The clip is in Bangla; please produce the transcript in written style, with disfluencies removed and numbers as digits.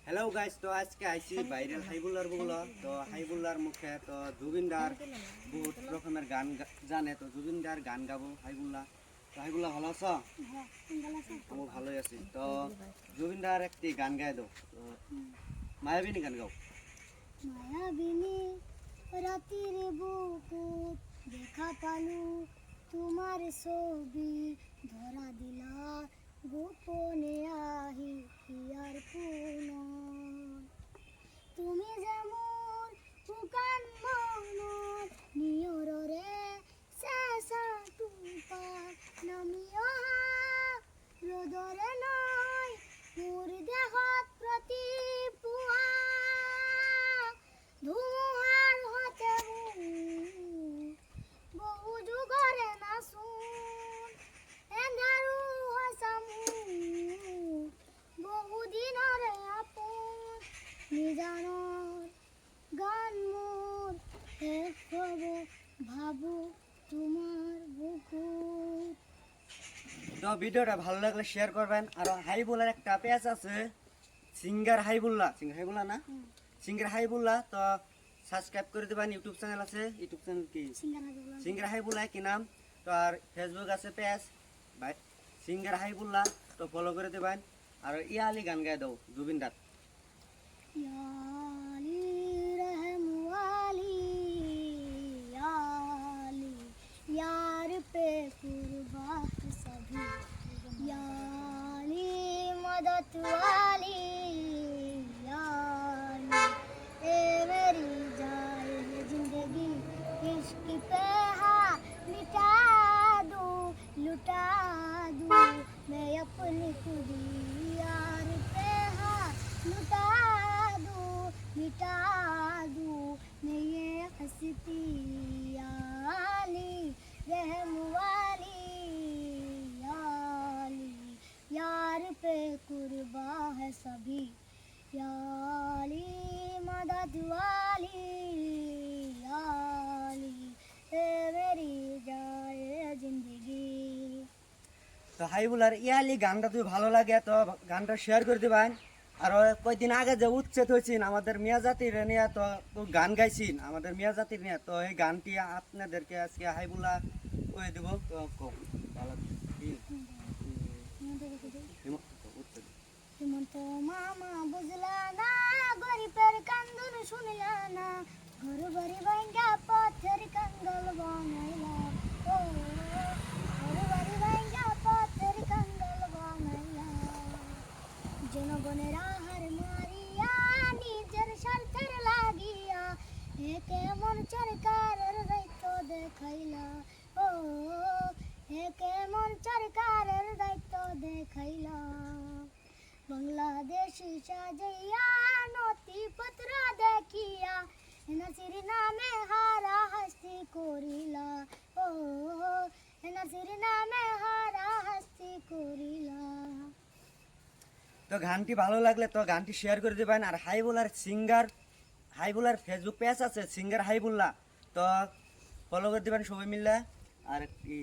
হ্যালো গাইস, তো আজকে আইছি ভাইরাল হাইবুল্লার বগুলো। তো হাইবুল্লার মুখে তো জুবিনদার বহুত রকমের গান জানে। তো জুবিনদার গান গাবো হাইবুল্লা। তো হাইবুল্লা ভালো আছো? আমি ভালোই আছি। তো জুবিনদার একটি গান গাই দাও। তো মায়াবিনী গান গাও। মায়াবিনী রাতির বুকুত দেখা পালু তোমার ছবি ধরা দিলা গোপনে আহি হিয়ার পুন তুমি যেমন পুকান মনত নিয়রে শেষা টুপা নামিয়া রোদরে নয় মোর দেহত প্রতি পুয়া ধুমুহার হতে বহু যুগরে না শুন এন্ধারু হসামু বহু দিনরে আপন নিজানর গান মোর শেষ হব ভাবু তোমার বুকুত। তো ভিডিওটা ভালো লাগলে শেয়ার করবেন। আর হাইবুল্লার একটা পেজ আছে, সিঙ্গার হাইবুল্লা না, সিঙ্গার হাইবুল্লা। তো সাবস্ক্রাইব করে দেবেন। ইউটিউব চ্যানেল আছে, ইউটিউব চ্যানেল কি সিঙ্গার হাইবুল্লা কি নাম। তো আর ফেসবুক আছে পেজ সিঙ্গার হাইবুল্লা। তো ফলো করে দেবেন। আর ইয়ালি গান গায়ে দাও জুবিনদার। याली रहम वाली याली यार पे कुर्बान सभी याली मदद वाली याली ए मेरी जाए जिंदगी इश्क पे हाथ मिटा दूं लुटा दूं मैं अपनी खुदी यार पे हाथ लुटा दूं मिटा दूं मैं ये हंसती याली रहम वाली याली यार पे कुर्बा है सभी याली मदद वाली याली ए मेरी जाए जिंदगी। তো হাইবুল্লার ইয়ালি গানটা তুই ভালো লাগে তো গানটা শেয়ার করে দেবেন। আর কয়েকদিন আগে যে উচ্ছেদ হয়েছিল আমাদের মিয়া জাতির নিয়ে, তো গান গাইছিন আমাদের মিয়া জাতির নিয়ে। তো এই গানটি আপনাদেরকে আজকে হাইবুল্লা কয়ে দেবো। তো ভালো হেমন্ত মামা বুঝলা না গরিবের কান্দন শুনলা না ঘর বাড়ি ভাঙ্গা পথের কাঙ্গল বানাইলা ও ঘর বাড়ি ভাঙ্গা পথের কাঙ্গল বানাইলা জনগণের আহার মারিয়া নিজের স্বার্থের লাগিয়া এ কেমন সরকারের দায়িত্ব দেখাইলা ও এ কেমন সরকারের দায়িত্ব দেখাইলা বাংলাদেশি সাজাইয়া নথিপত্র দেখিয়া এনআরসির নামে হারা হাস্তি করিলা ও এনআরসির নামে হারা হাস্তি করিলা। তো গানটি ভালো লাগলে তো গানটি শেয়ার করে দেবেন। আর হাইবুল্লার ফেসবুক পেজ আছে সিঙ্গার হাইবুল্লা। তো ফলো করে দেবেন সবাই মিললে। আর কি